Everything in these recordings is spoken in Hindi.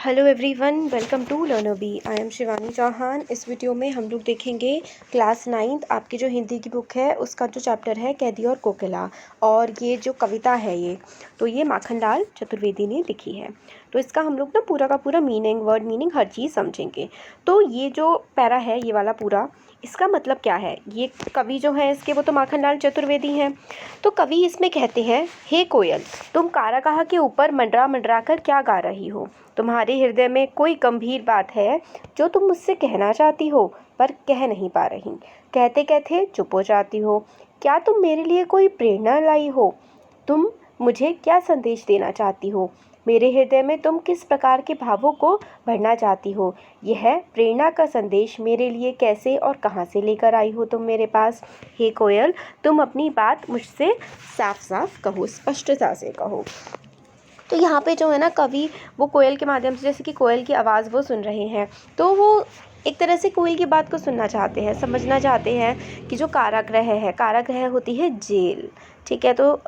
Hello everyone, welcome to learner I am Shivani Chauhan. इस वीडियो में हम लोग देखेंगे क्लास 9th आपकी जो हिंदी की बुक है उसका जो चैप्टर है कैदी और कोकिला। और ये जो कविता है ये माखनलाल चतुर्वेदी ने लिखी है। तो इसका हम लोग ना पूरा का पूरा मीनिंग, वर्ड मीनिंग, हर चीज़ समझेंगे। तो ये जो पैरा है, ये वाला पूरा, इसका मतलब क्या है? ये कवि जो है इसके, वो तो माखनलाल चतुर्वेदी हैं। तो कवि इसमें कहते हैं, हे कोयल, तुम काराकाह के ऊपर मंडरा मंडरा कर क्या गा रही हो? तुम्हारे हृदय में कोई गंभीर बात है जो तुम मुझसे कहना चाहती हो पर कह नहीं पा रही। कहते कहते चुप हो जाती हो। क्या तुम मेरे लिए कोई प्रेरणा लाई हो? तुम मुझे क्या संदेश देना चाहती हो? मेरे हृदय में तुम किस प्रकार के भावों को भरना चाहती हो? यह प्रेरणा का संदेश मेरे लिए कैसे और कहाँ से लेकर आई हो तुम मेरे पास? हे कोयल, तुम अपनी बात मुझसे साफ साफ कहो, स्पष्टता से कहो। तो यहाँ पे जो है ना, कवि वो कोयल के माध्यम से, जैसे कि कोयल की आवाज़ वो सुन रहे हैं, तो वो एक तरह से कोयल की बात को सुनना चाहते हैं, समझना चाहते हैं कि जो कारागृह है, कारागृह होती है जेल, ठीक है। तो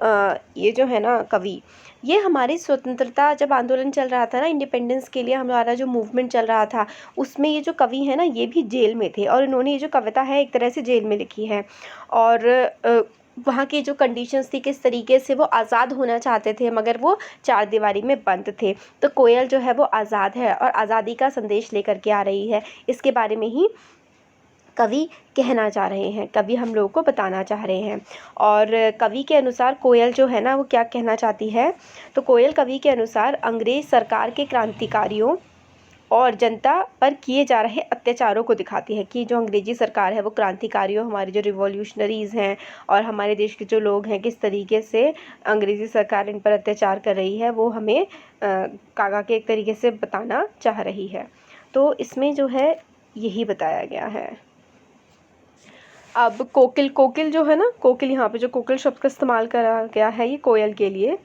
ये जो है ना कवि, ये हमारी स्वतंत्रता, जब आंदोलन चल रहा था ना, इंडिपेंडेंस के लिए हमारा जो मूवमेंट चल रहा था, उसमें ये जो कवि है ना, ये भी जेल में थे और इन्होंने ये जो कविता है एक तरह से जेल में लिखी है। और वहाँ की जो कंडीशंस थी, किस तरीके से वो आज़ाद होना चाहते थे मगर वो चार दीवारी में बंद थे। तो कोयल जो है वो आज़ाद है और आज़ादी का संदेश लेकर के आ रही है। इसके बारे में ही कवि कहना चाह रहे हैं, कवि हम लोगों को बताना चाह रहे हैं। और कवि के अनुसार कोयल जो है ना, वो क्या कहना चाहती है? तो कोयल कवि के अनुसार अंग्रेज़ सरकार के क्रांतिकारियों और जनता पर किए जा रहे अत्याचारों को दिखाती है कि जो अंग्रेजी सरकार है वो क्रांतिकारियों, हमारे जो रिवॉल्यूशनरीज़ हैं और हमारे देश के जो लोग हैं, किस तरीके से अंग्रेज़ी सरकार इन पर अत्याचार कर रही है, वो हमें कागा के एक तरीके से बताना चाह रही है। तो इसमें जो है यही बताया गया है। अब कोकिल, कोकिल जो है ना, कोकिल, यहाँ पे जो कोकिल शब्द का इस्तेमाल करा गया है ये कोयल के लिए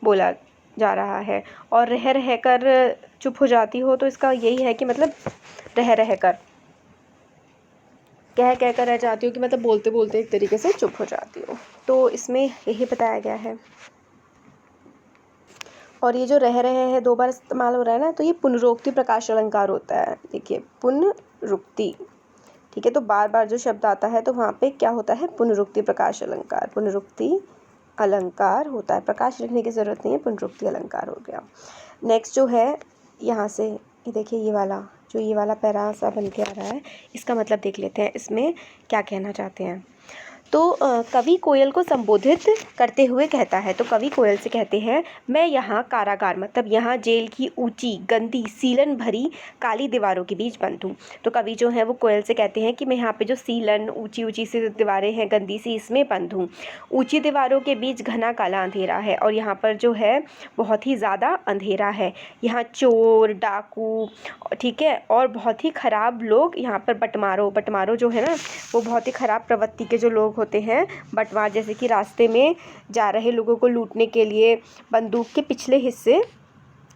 बोला जा रहा है। और रह रह कर चुप हो जाती हो, तो इसका यही है कि मतलब रह रह कर, कह कह कर रह जाती हो, कि मतलब बोलते बोलते एक तरीके से चुप हो जाती हो। तो इसमें यही बताया गया है। और ये जो रह रहे हैं दो बार इस्तेमाल हो रहा है ना, तो ये पुनरुक्ति प्रकाश अलंकार होता है। देखिए, पुनरुक्ति, ठीक है। तो बार बार जो शब्द आता है तो वहाँ पे क्या होता है? पुनरुक्ति प्रकाश अलंकार, पुनरुक्ति अलंकार होता है। प्रकाश लिखने की ज़रूरत नहीं है, पुनरुक्ति अलंकार हो गया। नेक्स्ट जो है, यहाँ से ये देखिए, ये वाला पैरा सा बन के आ रहा है, इसका मतलब देख लेते हैं इसमें क्या कहना चाहते हैं। तो कवि कोयल को संबोधित करते हुए कहता है, तो कवि कोयल से कहते हैं, मैं यहाँ कारागार, मतलब यहाँ जेल की ऊंची, गंदी, सीलन भरी काली दीवारों के बीच बंद हूँ। तो कवि जो है वो कोयल से कहते हैं कि मैं यहाँ पे जो सीलन, ऊंची ऊंची सी दीवारें हैं, गंदी सी, इसमें बंद हूँ। ऊंची दीवारों के बीच घना काला अंधेरा है और यहाँ पर जो है बहुत ही ज़्यादा अंधेरा है। यहाँ चोर, डाकू, ठीक है, और बहुत ही ख़राब लोग यहाँ पर, बटमारों जो है ना, वो बहुत ही ख़राब प्रवृत्ति के जो लोग होते हैं, बटवार, जैसे कि रास्ते में जा रहे लोगों को लूटने के लिए बंदूक के पिछले हिस्से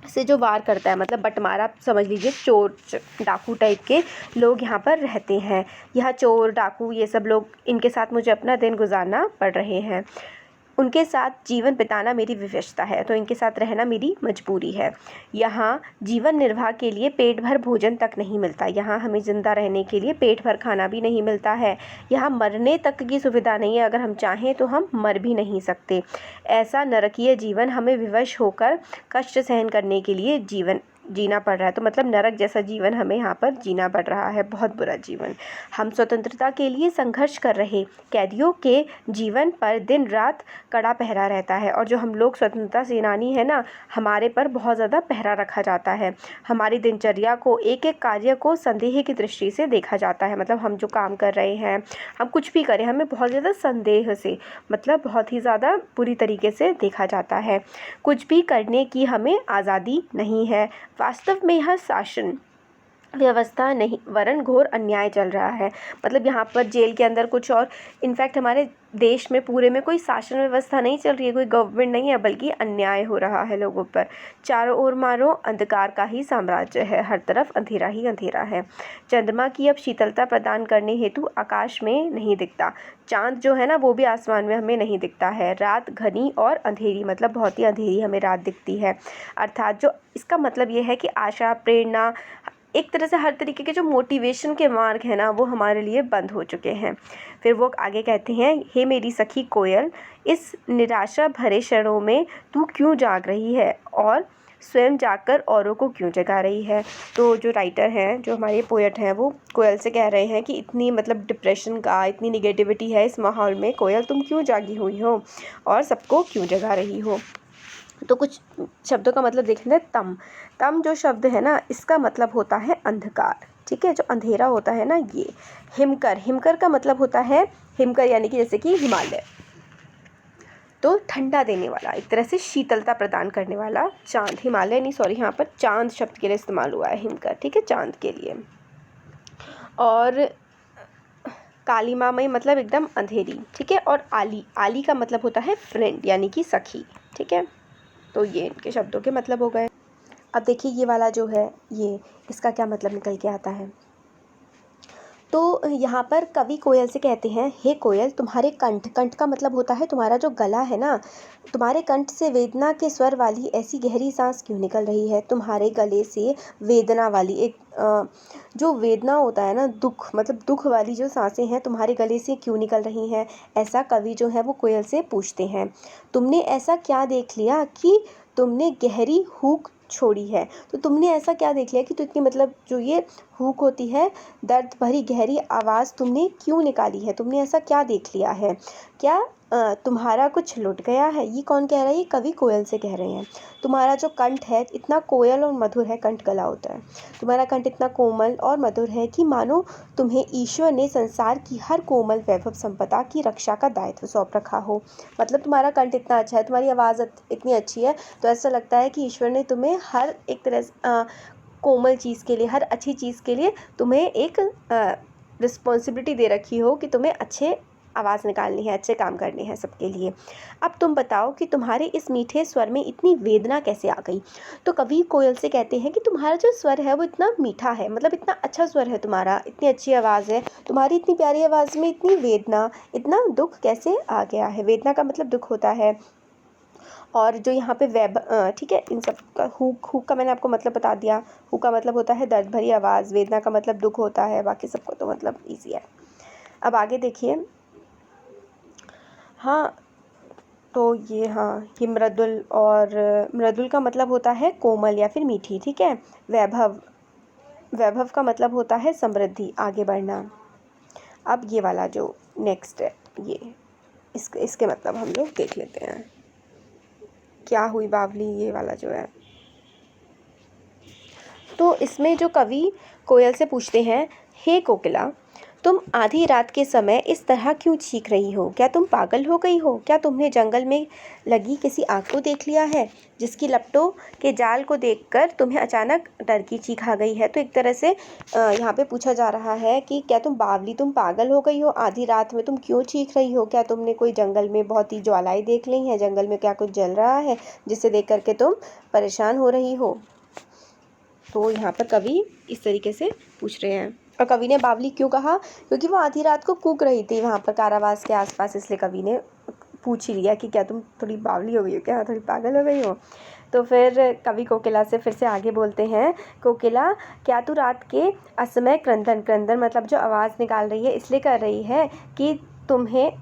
से जो वार करता है, मतलब बटमारा समझ लीजिए, चोर डाकू टाइप के लोग यहाँ पर रहते हैं। यहाँ चोर, डाकू, ये सब लोग, इनके साथ मुझे अपना दिन गुजारना पड़ रहे हैं। उनके साथ जीवन बिताना मेरी विवशता है, तो इनके साथ रहना मेरी मजबूरी है। यहाँ जीवन निर्वाह के लिए पेट भर भोजन तक नहीं मिलता, यहाँ हमें ज़िंदा रहने के लिए पेट भर खाना भी नहीं मिलता है। यहाँ मरने तक की सुविधा नहीं है, अगर हम चाहें तो हम मर भी नहीं सकते। ऐसा नरकीय जीवन हमें विवश होकर कष्ट सहन करने के लिए जीना पड़ रहा है। तो मतलब नरक जैसा जीवन हमें यहाँ पर जीना पड़ रहा है, बहुत बुरा जीवन। हम स्वतंत्रता के लिए संघर्ष कर रहे कैदियों के जीवन पर दिन रात कड़ा पहरा रहता है। और जो हम लोग स्वतंत्रता सेनानी है ना, हमारे पर बहुत ज़्यादा पहरा रखा जाता है। हमारी दिनचर्या को, एक एक कार्य को संदेह की दृष्टि से देखा जाता है। मतलब हम जो काम कर रहे हैं, हम कुछ भी करें, हमें बहुत ज़्यादा संदेह से, मतलब बहुत ही ज़्यादा बुरी तरीके से देखा जाता है। कुछ भी करने की हमें आज़ादी नहीं है। वास्तव में यह शासन व्यवस्था नहीं वरन घोर अन्याय चल रहा है। मतलब यहाँ पर जेल के अंदर कुछ और, इनफैक्ट हमारे देश में पूरे में कोई शासन व्यवस्था नहीं चल रही है, कोई गवर्नमेंट नहीं है, बल्कि अन्याय हो रहा है लोगों पर। चारों ओर मानो अंधकार का ही साम्राज्य है, हर तरफ अंधेरा ही अंधेरा है। चंद्रमा की अब शीतलता प्रदान करने हेतु आकाश में नहीं दिखता। चांद जो है ना वो भी आसमान में हमें नहीं दिखता है। रात घनी और अंधेरी, मतलब बहुत ही अंधेरी हमें रात दिखती है। अर्थात जो इसका मतलब ये है कि आशा, प्रेरणा, एक तरह से हर तरीके के जो मोटिवेशन के मार्ग हैं ना वो हमारे लिए बंद हो चुके हैं। फिर वो आगे कहते हैं, हे मेरी सखी कोयल, इस निराशा भरे क्षणों में तू क्यों जाग रही है और स्वयं जागकर औरों को क्यों जगा रही है। तो जो राइटर हैं, जो हमारे पोएट हैं, वो कोयल से कह रहे हैं कि इतनी मतलब डिप्रेशन का, इतनी निगेटिविटी है इस माहौल में, कोयल तुम क्यों जागी हुई हो और सबको क्यों जगा रही हो। तो कुछ शब्दों का मतलब देख लें। तम जो शब्द है ना इसका मतलब होता है अंधकार, ठीक है, जो अंधेरा होता है ना ये। हिमकर का मतलब होता है, हिमकर यानी कि जैसे कि हिमालय, तो ठंडा देने वाला, एक तरह से शीतलता प्रदान करने वाला। चांद, हिमालय नहीं, सॉरी, यहाँ पर चांद शब्द के लिए इस्तेमाल हुआ है हिमकर, ठीक है, चांद के लिए। और कालीमा में मतलब एकदम अंधेरी, ठीक है। और आली का मतलब होता है फ्रेंड यानी कि सखी, ठीक है। तो ये इनके शब्दों के मतलब हो गए। अब देखिए ये वाला जो है ये, इसका क्या मतलब निकल के आता है। तो यहाँ पर कवि कोयल से कहते हैं, हे कोयल, तुम्हारे कंठ का मतलब होता है तुम्हारा जो गला है ना, तुम्हारे कंठ से वेदना के स्वर वाली ऐसी गहरी सांस क्यों निकल रही है। तुम्हारे गले से वेदना वाली एक जो वेदना होता है ना, दुख, मतलब दुख वाली जो सांसें हैं तुम्हारे गले से क्यों निकल रही हैं, ऐसा कवि जो है वो कोयल से पूछते हैं। तुमने ऐसा क्या देख लिया कि तुमने गहरी हूक छोड़ी है। तो तुमने ऐसा क्या देख लिया कि तो इतनी, मतलब जो ये हूक होती है, दर्द भरी गहरी आवाज़ तुमने क्यों निकाली है, तुमने ऐसा क्या देख लिया है, क्या तुम्हारा कुछ लुट गया है। ये कौन कह रहा है, ये कवि कोयल से कह रहे हैं। तुम्हारा जो कंठ है इतना कोयल और मधुर है, कंठ गला होता है, तुम्हारा कंठ इतना कोमल और मधुर है कि मानो तुम्हें ईश्वर ने संसार की हर कोमल वैभव संपदा की रक्षा का दायित्व सौंप रखा हो। मतलब तुम्हारा कंठ इतना अच्छा है, तुम्हारी आवाज़ इतनी अच्छी है, तो ऐसा लगता है कि ईश्वर ने तुम्हें हर एक तरह से कोमल चीज़ के लिए, हर अच्छी चीज़ के लिए तुम्हें एक रिस्पॉन्सिबिलिटी दे रखी हो कि तुम्हें अच्छे आवाज़ निकालनी है, अच्छे काम करने हैं सबके लिए। अब तुम बताओ कि तुम्हारे इस मीठे स्वर में इतनी वेदना कैसे आ गई। तो कवि कोयल से कहते हैं कि तुम्हारा जो स्वर है वो इतना मीठा है, मतलब इतना अच्छा स्वर है तुम्हारा, इतनी अच्छी आवाज़ है, तुम्हारी इतनी प्यारी आवाज़ में इतनी वेदना, इतना दुख कैसे आ गया है। वेदना का मतलब दुख होता है। और जो यहाँ पे ठीक है, इन सब का हुक का मैंने आपको मतलब बता दिया। हुक का मतलब होता है दर्द भरी आवाज़, वेदना का मतलब दुख होता है, बाकी सबको तो मतलब ईजी है। अब आगे देखिए, हाँ, तो ये, हाँ, ये मृदुल, और मृदुल का मतलब होता है कोमल या फिर मीठी, ठीक है। वैभव का मतलब होता है समृद्धि, आगे बढ़ना। अब ये वाला जो नेक्स्ट है ये, इसके मतलब हम लोग देख लेते हैं। क्या हुई बावली, ये वाला जो है, तो इसमें जो कवि कोयल से पूछते हैं, हे कोकिला, तुम आधी रात के समय इस तरह क्यों चीख रही हो, क्या तुम पागल हो गई हो, क्या तुमने जंगल में लगी किसी आग को देख लिया है जिसकी लपटों के जाल को देखकर तुम्हें अचानक डर की चीख आ गई है। तो एक तरह से यहाँ पे पूछा जा रहा है कि क्या तुम बावली, तुम पागल हो गई हो, आधी रात में तुम क्यों चीख रही हो, क्या तुमने कोई जंगल में बहुत ही ज्वालाएँ देख ली हैं, जंगल में क्या कुछ जल रहा है जिसे देख करके तुम परेशान हो रही हो। तो यहाँ पर कवि इस तरीके से पूछ रहे हैं। और कवि ने बावली क्यों कहा, क्योंकि वो आधी रात को कूक रही थी वहाँ पर कारावास के आसपास, इसलिए कवि ने पूछ ही लिया कि क्या तुम थोड़ी बावली हो गई हो, क्या थोड़ी पागल हो गई हो। तो फिर कवि कोकिला से फिर से आगे बोलते हैं, कोकिला, क्या तू रात के असमय क्रंदन मतलब जो आवाज़ निकाल रही है इसलिए कर रही है कि तुम्हें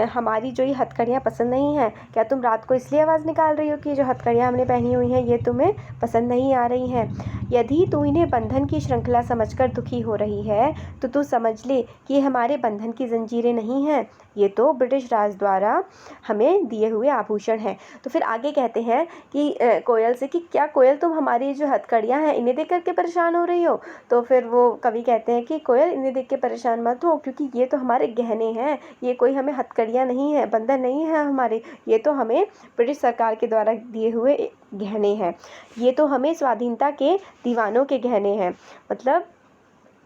हमारी जो ये हथकड़ियाँ पसंद नहीं हैं। क्या तुम रात को इसलिए आवाज़ निकाल रही हो कि जो हथकड़ियाँ हमने पहनी हुई हैं ये तुम्हें पसंद नहीं आ रही हैं। यदि तू इन्हें बंधन की श्रृंखला समझकर दुखी हो रही है तो तू समझ ले कि ये हमारे बंधन की जंजीरें नहीं हैं, ये तो ब्रिटिश राज द्वारा हमें दिए हुए आभूषण हैं। तो फिर आगे कहते हैं कि कोयल से कि क्या कोयल तुम हमारी जो हथकड़ियाँ हैं इन्हें देख करके परेशान हो रही हो। तो फिर वो कवि कहते हैं कि कोयल, इन्हें देख के परेशान मत हो, क्योंकि ये तो हमारे गहने हैं, ये कोई हमें हथकड़ियाँ नहीं है, बंधन नहीं है हमारे, ये तो हमें ब्रिटिश सरकार के द्वारा दिए हुए गहने हैं, ये तो हमें स्वाधीनता के दीवानों के गहने हैं। मतलब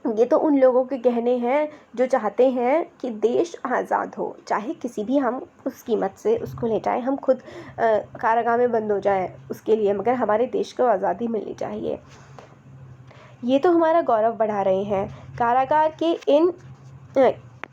ये तो उन लोगों के कहने हैं जो चाहते हैं कि देश आज़ाद हो, चाहे किसी भी हम उस कीमत से उसको ले जाएं, हम खुद कारागार में बंद हो जाएं उसके लिए, मगर हमारे देश को आज़ादी मिलनी चाहिए। ये तो हमारा गौरव बढ़ा रहे हैं। कारागार के इन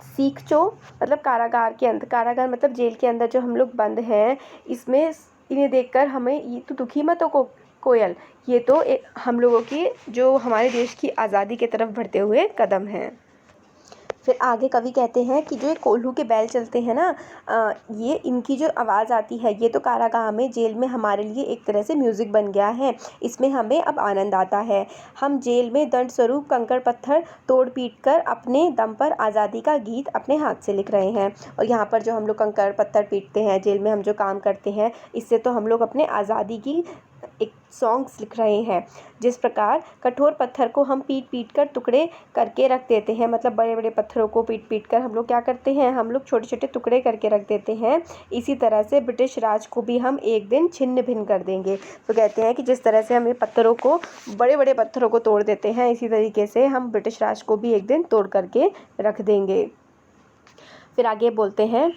सीखचों मतलब कारागार मतलब जेल के अंदर जो हम लोग बंद हैं, इसमें इन्हें देखकर हमें ये तो दुखी मत हो कोयल, ये तो हम लोगों की जो हमारे देश की आज़ादी की तरफ बढ़ते हुए कदम हैं। फिर आगे कवि कहते हैं कि जो ये कोल्हू के बैल चलते हैं ना, ये इनकी जो आवाज़ आती है, ये तो कारागाह में जेल में हमारे लिए एक तरह से म्यूज़िक बन गया है। इसमें हमें अब आनंद आता है। हम जेल में दंड स्वरूप कंकड़ पत्थर तोड़ पीट कर अपने दम पर आज़ादी का गीत अपने हाथ से लिख रहे हैं। और यहाँ पर जो हम लोग कंकड़ पत्थर पीटते हैं, जेल में हम जो काम करते हैं, इससे तो हम लोग अपने आज़ादी की एक सॉन्ग्स लिख रहे हैं। जिस प्रकार कठोर पत्थर को हम पीट पीट कर टुकड़े करके रख देते हैं, मतलब बड़े बड़े पत्थरों को पीट पीट कर हम लोग क्या करते हैं, हम लोग छोटे छोटे टुकड़े करके रख देते हैं, इसी तरह से ब्रिटिश राज को भी हम एक दिन छिन्न भिन्न कर देंगे। तो कहते हैं कि जिस तरह से हम ये पत्थरों को, बड़े बड़े पत्थरों को तोड़ देते हैं, इसी तरीके से हम ब्रिटिश राज को भी एक दिन तोड़ करके रख देंगे। फिर आगे बोलते हैं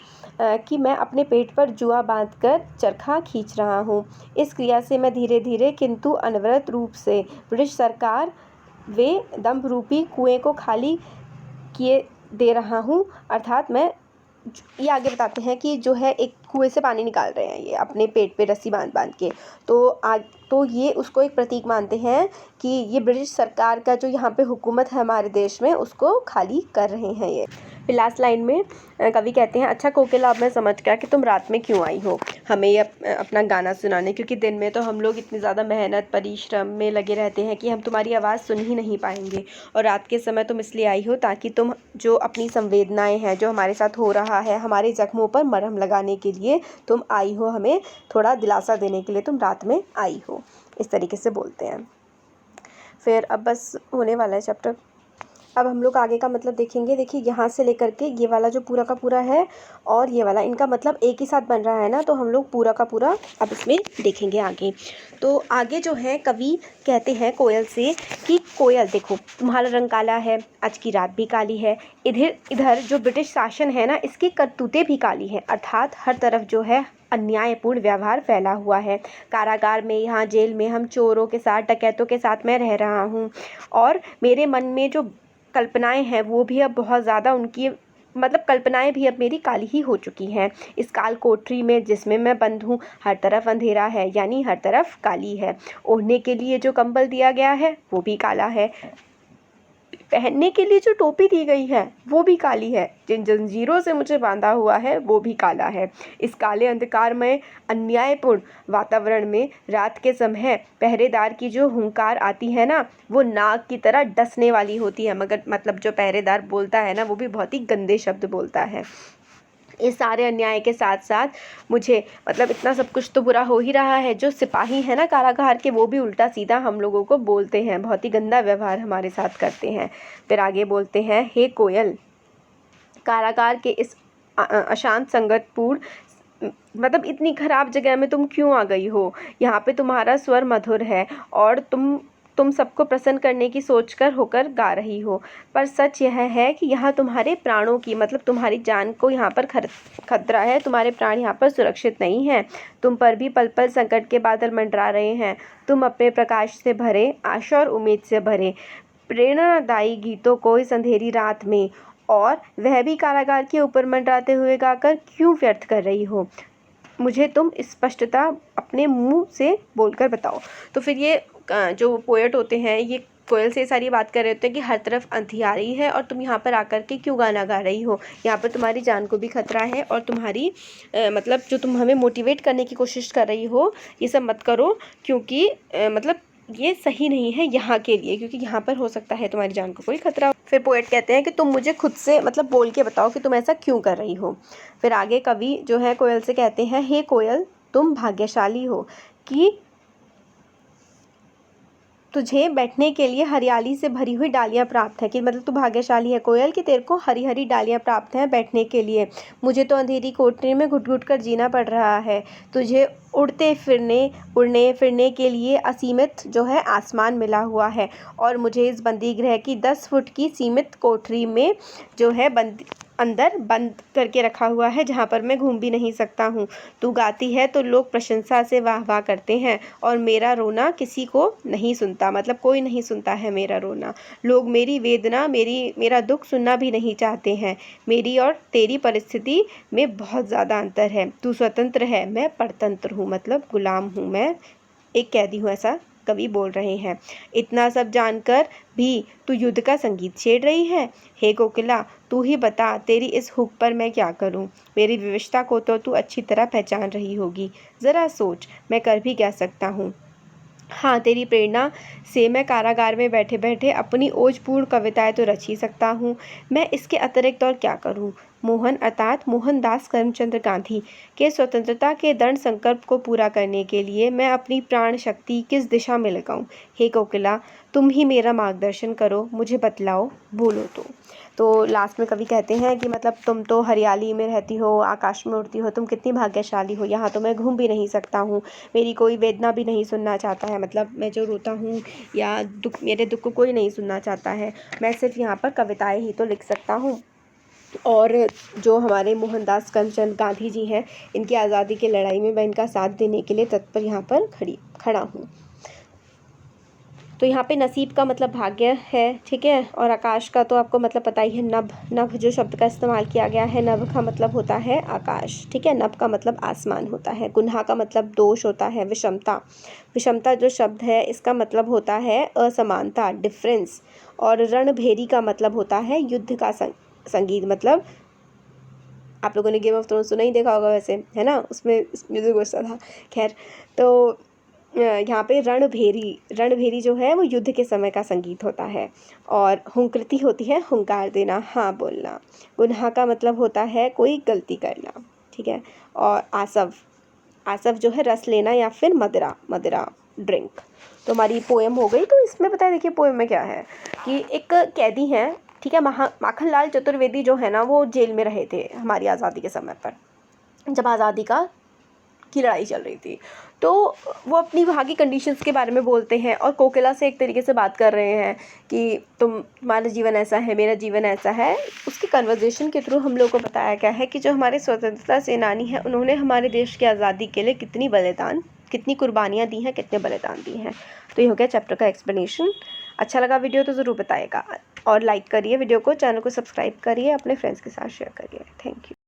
कि मैं अपने पेट पर जुआ बांधकर चरखा खींच रहा हूँ। इस क्रिया से मैं धीरे धीरे किंतु अनवरत रूप से ब्रिटिश सरकार वे दम्भ रूपी कुएं को खाली किए दे रहा हूँ। अर्थात मैं, ये आगे बताते हैं कि जो है एक कुएं से पानी निकाल रहे हैं ये अपने पेट पे रस्सी बांध के, तो ये उसको एक प्रतीक मानते हैं कि ये ब्रिटिश सरकार का जो यहाँ पे हुकूमत है हमारे देश में, उसको खाली कर रहे हैं ये। फिर लास्ट लाइन में कवि कहते हैं, अच्छा कोकिला, अब मैं समझ गया कि तुम रात में क्यों आई हो हमें ये अपना गाना सुनाने, क्योंकि दिन में तो हम लोग इतनी ज़्यादा मेहनत परिश्रम में लगे रहते हैं कि हम तुम्हारी आवाज़ सुन ही नहीं पाएंगे, और रात के समय तुम इसलिए आई हो ताकि तुम जो अपनी संवेदनाएं हैं, जो हमारे साथ हो रहा है, हमारे ज़ख्मों पर मरहम लगाने के लिए तुम आई हो, हमें थोड़ा दिलासा देने के लिए तुम रात में आई हो, इस तरीके से बोलते हैं। फिर अब बस होने वाला है चैप्टर। अब हम लोग आगे का मतलब देखेंगे। देखिए यहाँ से लेकर के ये वाला जो पूरा का पूरा है और ये वाला, इनका मतलब एक ही साथ बन रहा है ना, तो हम लोग पूरा का पूरा अब इसमें देखेंगे आगे। तो आगे जो है कवि कहते हैं कोयल से कि कोयल देखो, तुम्हारा रंग काला है, आज की रात भी काली है, इधर जो ब्रिटिश शासन है ना, इसकी करतूतें भी काली हैं, अर्थात हर तरफ जो है अन्यायपूर्ण व्यवहार फैला हुआ है। कारागार में, यहाँ जेल में हम चोरों के साथ, डकैतों के साथ मैं रह रहा हूँ, और मेरे मन में जो कल्पनाएं हैं वो भी अब बहुत ज़्यादा उनकी, मतलब कल्पनाएं भी अब मेरी काली ही हो चुकी हैं। इस काल कोठरी में जिसमें मैं बंद हूँ, हर तरफ अंधेरा है, यानी हर तरफ काली है। ओढ़ने के लिए जो कंबल दिया गया है वो भी काला है, पहनने के लिए जो टोपी दी गई है वो भी काली है, जिन जंजीरों से मुझे बांधा हुआ है वो भी काला है। इस काले अंधकार में, अन्यायपूर्ण वातावरण में रात के समय पहरेदार की जो हुंकार आती है ना, वो नाग की तरह डसने वाली होती है, मगर मतलब जो पहरेदार बोलता है ना, वो भी बहुत ही गंदे शब्द बोलता है। इस सारे अन्याय के साथ साथ मुझे, मतलब इतना सब कुछ तो बुरा हो ही रहा है, जो सिपाही है ना कारागार के, वो भी उल्टा सीधा हम लोगों को बोलते हैं, बहुत ही गंदा व्यवहार हमारे साथ करते हैं। फिर आगे बोलते हैं, हे कोयल, कारागार के इस अशांत संगतपूर्ण, मतलब इतनी खराब जगह में तुम क्यों आ गई हो? यहाँ पे तुम्हारा स्वर मधुर है और तुम सबको प्रसन्न करने की सोचकर होकर गा रही हो, पर सच यह है कि यहाँ तुम्हारे प्राणों की, मतलब तुम्हारी जान को यहाँ पर खतरा है, तुम्हारे प्राण यहाँ पर सुरक्षित नहीं हैं। तुम पर भी पल पल संकट के बादल मंडरा रहे हैं। तुम अपने प्रकाश से भरे, आशा और उम्मीद से भरे प्रेरणादायी गीतों को इस अंधेरी रात में, और वह भी कारागार के ऊपर मंडराते हुए गाकर क्यों व्यर्थ कर रही हो? मुझे तुम स्पष्टता अपने मुंह से बोलकर बताओ। तो फिर ये जो पोएट होते हैं, ये कोयल से सारी बात कर रहे होते हैं कि हर तरफ अंधियारी है और तुम यहाँ पर आकर के क्यों गाना गा रही हो? यहाँ पर तुम्हारी जान को भी खतरा है, और तुम्हारी मतलब जो तुम हमें मोटिवेट करने की कोशिश कर रही हो, ये सब मत करो, क्योंकि मतलब ये सही नहीं है यहाँ के लिए, क्योंकि यहाँ पर हो सकता है तुम्हारी जान को कोई खतरा हो। फिर पोएट कहते हैं कि तुम मुझे खुद से, मतलब बोल के बताओ कि तुम ऐसा क्यों कर रही हो। फिर आगे कवि जो है कोयल से कहते हैं, हे कोयल, तुम भाग्यशाली हो कि तुझे बैठने के लिए हरियाली से भरी हुई डालियाँ प्राप्त है, कि मतलब तू भाग्यशाली है कोयल कि तेरे को हरी हरी डालियाँ प्राप्त हैं बैठने के लिए। मुझे तो अंधेरी कोठरी में घुट घुट कर जीना पड़ रहा है। तुझे उड़ने फिरने के लिए असीमित जो है आसमान मिला हुआ है, और मुझे इस बंदी गृह की 10 फुट की सीमित कोठरी में जो है अंदर बंद करके रखा हुआ है, जहाँ पर मैं घूम भी नहीं सकता हूँ। तू गाती है तो लोग प्रशंसा से वाह वाह करते हैं, और मेरा रोना किसी को नहीं सुनता, मतलब कोई नहीं सुनता है मेरा रोना। लोग मेरी वेदना, मेरा दुख सुनना भी नहीं चाहते हैं। मेरी और तेरी परिस्थिति में बहुत ज़्यादा अंतर है। तू स्वतंत्र है, मैं परतंत्र हूँ, मतलब गुलाम हूँ, मैं एक कैदी हूँ, ऐसा कवि बोल रहे हैं। इतना सब जानकर भी तू युद्ध का संगीत छेड़ रही है। हे कोकिला, तू ही बता, तेरी इस हुक पर मैं क्या करूं? मेरी विवशता को तो तू अच्छी तरह पहचान रही होगी। ज़रा सोच, मैं कर भी क्या सकता हूँ? हाँ, तेरी प्रेरणा से मैं कारागार में बैठे बैठे अपनी ओजपूर्ण कविताएं तो रच ही सकता हूँ। मैं इसके अतिरिक्त और क्या करूँ? मोहन अर्थात मोहनदास करमचंद गांधी के स्वतंत्रता के दृढ़ संकल्प को पूरा करने के लिए मैं अपनी प्राण शक्ति किस दिशा में लगाऊं? हे कोकिला, तुम ही मेरा मार्गदर्शन करो, मुझे बतलाओ, बोलो तो लास्ट में कवि कहते हैं कि मतलब तुम तो हरियाली में रहती हो, आकाश में उड़ती हो, तुम कितनी भाग्यशाली हो। यहाँ तो मैं घूम भी नहीं सकता हूँ, मेरी कोई वेदना भी नहीं सुनना चाहता है, मतलब मैं जो रोता हूँ या मेरे दुख को कोई नहीं सुनना चाहता है। मैं सिर्फ यहाँ पर कविताएं ही तो लिख सकता हूँ। और जो हमारे मोहनदास करमचंद गांधी जी हैं, इनकी आज़ादी की लड़ाई में मैं इनका साथ देने के लिए तत्पर यहाँ पर खड़ा हूँ। तो यहाँ पे नसीब का मतलब भाग्य है, ठीक है। और आकाश का तो आपको मतलब पता ही है, नभ जो शब्द का इस्तेमाल किया गया है, नभ का मतलब होता है आकाश, ठीक है। नभ का मतलब आसमान होता है। गुन्हा का मतलब दोष होता है, विषमता जो शब्द है इसका मतलब होता है असमानता, डिफरेंस। और रणभेरी का मतलब होता है युद्ध का संगीत, मतलब आप लोगों ने गेम ऑफ थ्रोन्स तो नहीं देखा होगा वैसे, है ना, उसमें म्यूजिक बजता था। खैर, तो यहाँ पे रणभेरी जो है वो युद्ध के समय का संगीत होता है। और हुंकृति होती है हुंकार देना, हाँ बोलना। गुन्हा का मतलब होता है कोई गलती करना, ठीक है। और आसव जो है रस लेना या फिर मदिरा ड्रिंक। तो हमारी पोएम हो गई। तो इसमें पता है, देखिए पोएम में क्या है कि एक कैदी है, ठीक है, माखनलाल चतुर्वेदी जो है ना, वो जेल में रहे थे हमारी आज़ादी के समय पर, जब आज़ादी की लड़ाई चल रही थी। तो वो अपनी वहाँ की कंडीशंस के बारे में बोलते हैं और कोकिला से एक तरीके से बात कर रहे हैं कि तुम्हारा जीवन ऐसा है, मेरा जीवन ऐसा है। उसकी कन्वर्जेशन के थ्रू हम लोग को बताया गया है कि जो हमारे स्वतंत्रता सेनानी हैं, उन्होंने हमारे देश की आज़ादी के लिए कितनी कुर्बानियाँ दी हैं, कितने बलिदान दिए हैं। तो ये हो गया चैप्टर का एक्सप्लेनेशन। अच्छा लगा वीडियो तो ज़रूर बताइएगा, और लाइक करिए वीडियो को, चैनल को सब्सक्राइब करिए, अपने फ्रेंड्स के साथ शेयर करिए। Thank you.